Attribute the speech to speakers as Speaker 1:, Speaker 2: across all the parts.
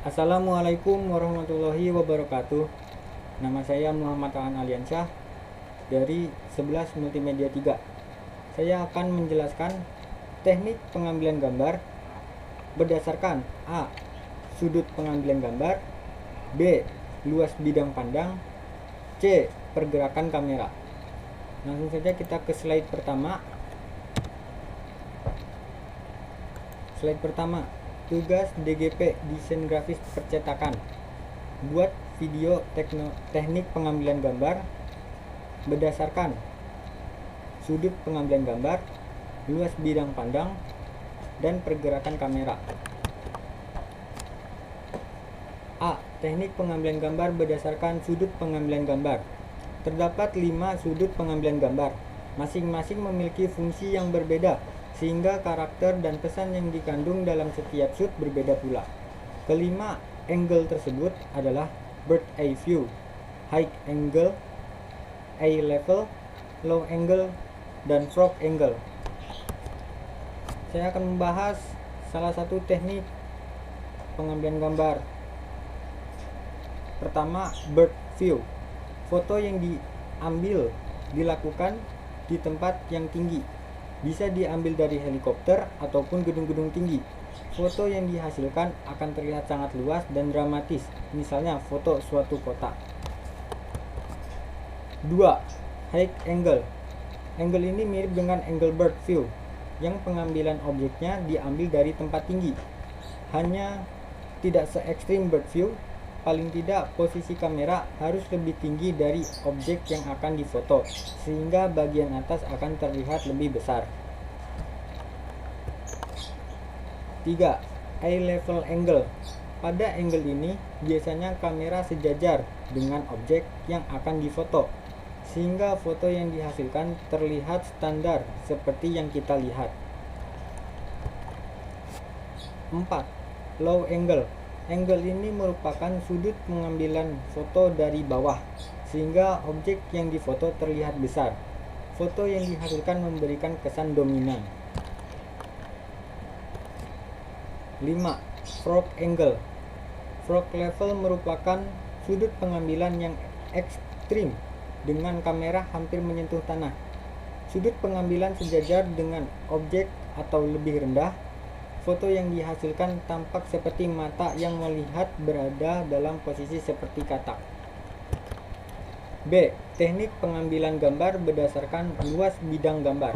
Speaker 1: Assalamualaikum warahmatullahi wabarakatuh. Nama saya Muhammad Aan Aliansyah dari 11 Multimedia 3. Saya akan menjelaskan teknik pengambilan gambar berdasarkan A. Sudut pengambilan gambar, B. Luas bidang pandang, C. Pergerakan kamera. Langsung saja kita ke slide pertama. Slide pertama, tugas DGP desain grafis percetakan. Buat video teknik pengambilan gambar berdasarkan sudut pengambilan gambar, luas bidang pandang, dan pergerakan kamera. A. Teknik pengambilan gambar berdasarkan sudut pengambilan gambar. Terdapat 5 sudut pengambilan gambar. Masing-masing memiliki fungsi yang berbeda, sehingga karakter dan pesan yang dikandung dalam setiap shoot berbeda pula. Kelima angle tersebut adalah bird eye view, high angle, eye level, low angle, dan frog angle. Saya akan membahas salah satu teknik pengambilan gambar. Pertama, bird view. Foto yang dilakukan di tempat yang tinggi. Bisa diambil dari helikopter ataupun gedung-gedung tinggi. Foto yang dihasilkan akan terlihat sangat luas dan dramatis, misalnya foto suatu kota. 2. High angle. Angle ini mirip dengan angle bird view, yang pengambilan objeknya diambil dari tempat tinggi. Hanya tidak se-ekstrim bird view, paling tidak posisi kamera harus lebih tinggi dari objek yang akan difoto, sehingga bagian atas akan terlihat lebih besar. 3. Eye level angle. Pada angle ini, biasanya kamera sejajar dengan objek yang akan difoto, sehingga foto yang dihasilkan terlihat standar seperti yang kita lihat. 4. Low angle. Angle ini merupakan sudut pengambilan foto dari bawah, sehingga objek yang difoto terlihat besar. Foto yang dihasilkan memberikan kesan dominan. 5. Frog angle. Frog level merupakan sudut pengambilan yang ekstrim dengan kamera hampir menyentuh tanah. Sudut pengambilan sejajar dengan objek atau lebih rendah. Foto yang dihasilkan tampak seperti mata yang melihat berada dalam posisi seperti katak. B. Teknik pengambilan gambar berdasarkan luas bidang gambar.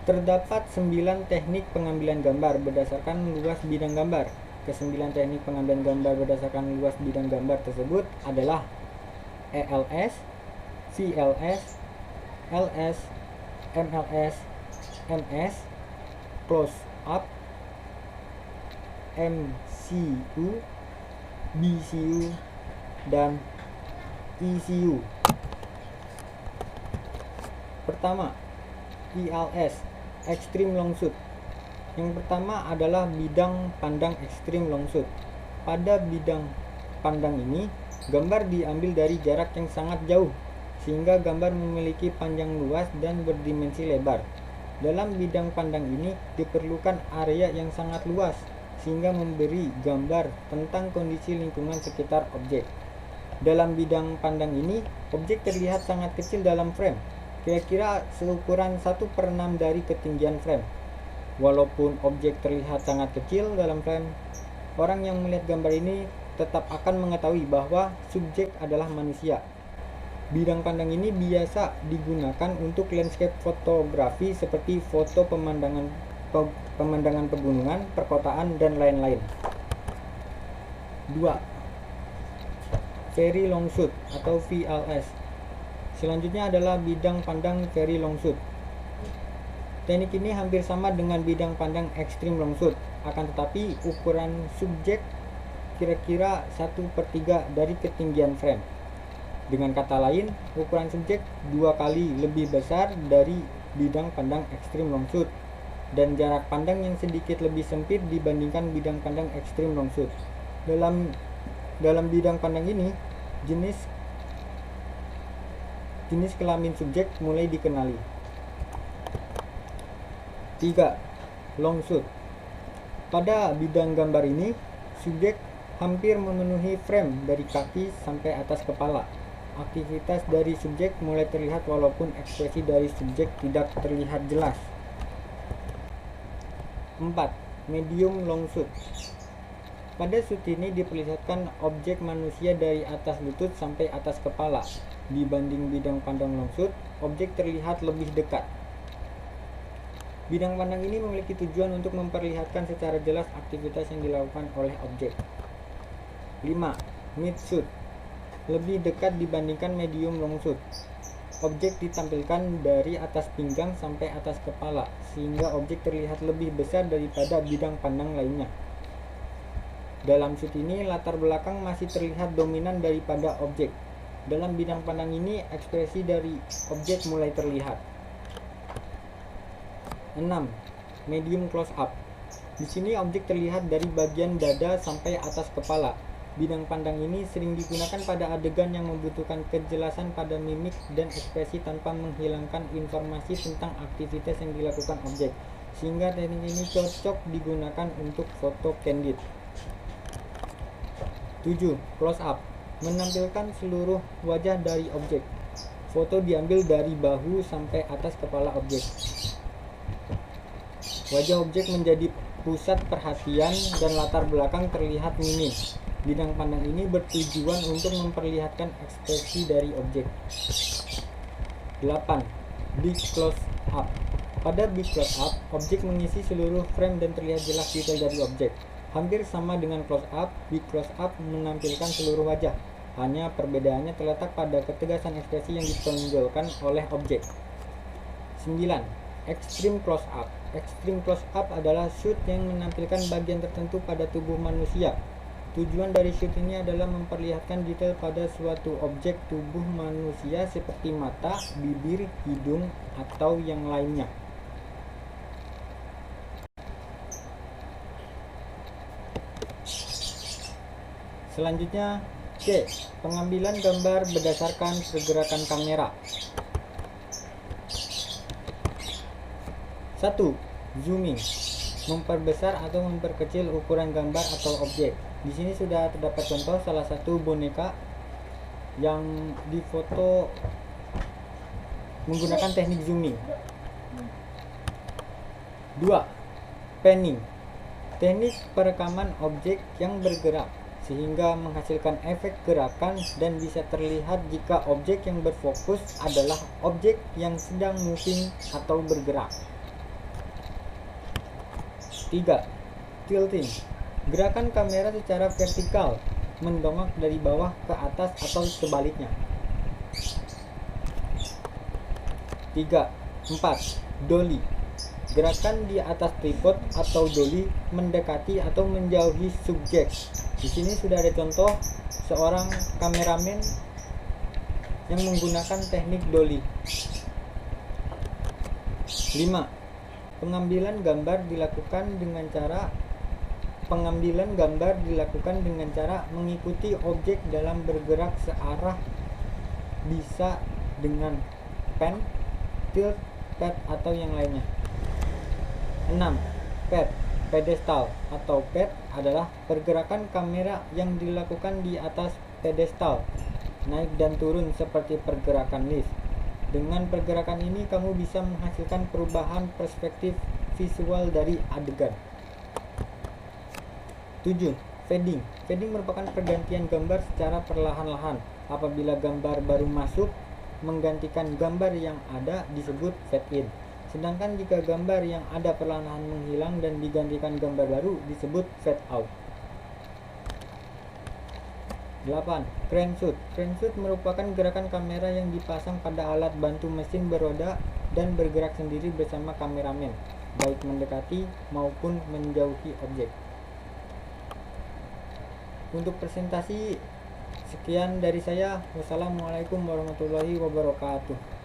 Speaker 1: Terdapat 9 teknik pengambilan gambar berdasarkan luas bidang gambar. Ke-9 teknik pengambilan gambar berdasarkan luas bidang gambar tersebut adalah ELS, VLS, LS, MLS, MS, close up, MCU, BCU, dan ECU. Pertama, ELS, extreme long shoot. Yang pertama adalah bidang pandang extreme long shoot. Pada bidang pandang ini, gambar diambil dari jarak yang sangat jauh, sehingga gambar memiliki panjang luas dan berdimensi lebar. Dalam bidang pandang ini diperlukan area yang sangat luas, sehingga memberi gambar tentang kondisi lingkungan sekitar objek. Dalam bidang pandang ini, objek terlihat sangat kecil dalam frame, kira-kira seukuran 1/6 dari ketinggian frame. Walaupun objek terlihat sangat kecil dalam frame, orang yang melihat gambar ini tetap akan mengetahui bahwa subjek adalah manusia. Bidang pandang ini biasa digunakan untuk landscape fotografi seperti foto pemandangan pegunungan, perkotaan, dan lain-lain. 2. Very long shoot atau VLS. Selanjutnya adalah bidang pandang very long shoot. Teknik ini hampir sama dengan bidang pandang extreme long shoot, akan tetapi ukuran subjek kira-kira 1/3 dari ketinggian frame. Dengan kata lain, ukuran subjek 2 kali lebih besar dari bidang pandang extreme long shoot, dan jarak pandang yang sedikit lebih sempit dibandingkan bidang pandang extreme long shoot. Dalam bidang pandang ini, jenis kelamin subjek mulai dikenali. 3. Long shoot. Pada bidang gambar ini, subjek hampir memenuhi frame dari kaki sampai atas kepala. Aktivitas dari subjek mulai terlihat walaupun ekspresi dari subjek tidak terlihat jelas. 4. Medium long shoot. Pada shoot ini diperlihatkan objek manusia dari atas lutut sampai atas kepala. Dibanding bidang pandang long shoot, objek terlihat lebih dekat. Bidang pandang ini memiliki tujuan untuk memperlihatkan secara jelas aktivitas yang dilakukan oleh objek. 5. Mid shoot. Lebih dekat dibandingkan medium long shoot. Objek ditampilkan dari atas pinggang sampai atas kepala, sehingga objek terlihat lebih besar daripada bidang pandang lainnya. Dalam shoot ini, latar belakang masih terlihat dominan daripada objek. Dalam bidang pandang ini, ekspresi dari objek mulai terlihat. 6. Medium close up. Di sini objek terlihat dari bagian dada sampai atas kepala. Bidang pandang ini sering digunakan pada adegan yang membutuhkan kejelasan pada mimik dan ekspresi tanpa menghilangkan informasi tentang aktivitas yang dilakukan objek, sehingga teknik ini cocok digunakan untuk foto candid. 7. Close up. Menampilkan seluruh wajah dari objek. Foto diambil dari bahu sampai atas kepala objek. Wajah objek menjadi pusat perhatian dan latar belakang terlihat minim. Bidang pandang ini bertujuan untuk memperlihatkan ekspresi dari objek. 8. Big close up. Pada big close up, objek mengisi seluruh frame dan terlihat jelas detail dari objek. Hampir sama dengan close up, big close up menampilkan seluruh wajah. Hanya perbedaannya terletak pada ketegasan ekspresi yang ditonjolkan oleh objek. 9. Extreme close up. Extreme close up adalah shoot yang menampilkan bagian tertentu pada tubuh manusia. Tujuan dari shoot ini adalah memperlihatkan detail pada suatu objek tubuh manusia seperti mata, bibir, hidung, atau yang lainnya. Selanjutnya, C. Pengambilan gambar berdasarkan pergerakan kamera. 1. Zooming. Memperbesar atau memperkecil ukuran gambar atau objek. Di sini sudah terdapat contoh salah satu boneka yang difoto menggunakan teknik zooming. 2. Panning. Teknik perekaman objek yang bergerak sehingga menghasilkan efek gerakan dan bisa terlihat jika objek yang berfokus adalah objek yang sedang moving atau bergerak. 3. Tilting. Gerakan kamera secara vertikal, mendongak dari bawah ke atas atau sebaliknya. 4. Dolly. Gerakan di atas tripod atau dolly mendekati atau menjauhi subjek. Di sini sudah ada contoh seorang kameramen yang menggunakan teknik dolly. 5. Pengambilan gambar dilakukan dengan cara mengikuti objek dalam bergerak searah, bisa dengan pan, tilt, pad, atau yang lainnya. 6. Pad. Pedestal atau pad adalah pergerakan kamera yang dilakukan di atas pedestal, naik dan turun seperti pergerakan lift. Dengan pergerakan ini kamu bisa menghasilkan perubahan perspektif visual dari adegan. 7. Fading. Fading merupakan pergantian gambar secara perlahan-lahan. Apabila gambar baru masuk menggantikan gambar yang ada disebut fade in. Sedangkan jika gambar yang ada perlahan-lahan menghilang dan digantikan gambar baru disebut fade out. 8. Crane shoot. Crane shoot merupakan gerakan kamera yang dipasang pada alat bantu mesin beroda dan bergerak sendiri bersama kameramen, baik mendekati maupun menjauhi objek. Untuk presentasi sekian dari saya. Wassalamualaikum warahmatullahi wabarakatuh.